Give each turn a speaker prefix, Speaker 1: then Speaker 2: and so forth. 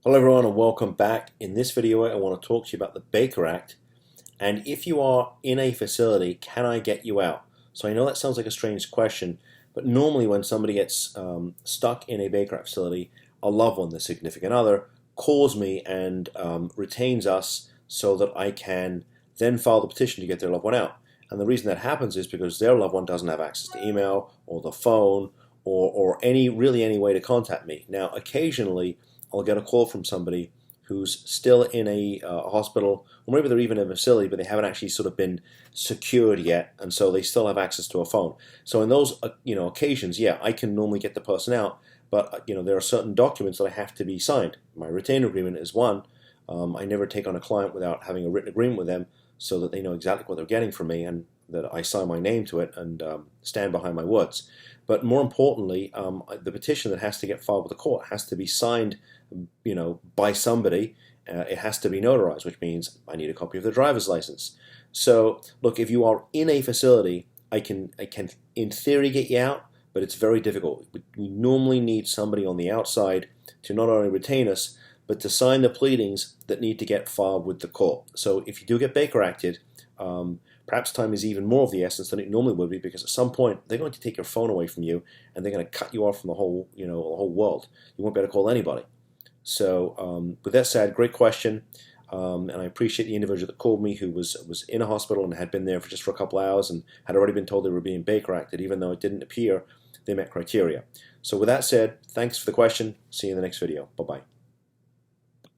Speaker 1: Hello everyone and welcome back. In this video I want to talk to you about the Baker Act and if you are in a facility, can I get you out? So I know that sounds like a strange question, but normally when somebody gets stuck in a Baker Act facility, a loved one, the significant other, calls me and retains us so that I can then file the petition to get their loved one out. And the reason that happens is because their loved one doesn't have access to email or the phone or any way to contact me. Now occasionally I'll get a call from somebody who's still in a hospital, or maybe they're even in a facility, but they haven't actually sort of been secured yet, and so they still have access to a phone. So in those occasions, yeah, I can normally get the person out, but there are certain documents that I have to be signed. My retainer agreement is one. I never take on a client without having a written agreement with them, so that they know exactly what they're getting from me, and that I sign my name to it and stand behind my words. But more importantly, the petition that has to get filed with the court has to be signed, by somebody. It has to be notarized, which means I need a copy of the driver's license. So, look, if you are in a facility, I can, in theory, get you out, but it's very difficult. We normally need somebody on the outside to not only retain us, but to sign the pleadings that need to get filed with the court. So, if you do get Baker Acted, perhaps time is even more of the essence than it normally would be, because at some point they're going to take your phone away from you and they're going to cut you off from the whole world. You won't be able to call anybody. So with that said, great question, and I appreciate the individual that called me who was in a hospital and had been there for just a couple hours and had already been told they were being Baker Acted, even though it didn't appear they met criteria. So with that said, thanks for the question. See you in the next video. Bye-bye.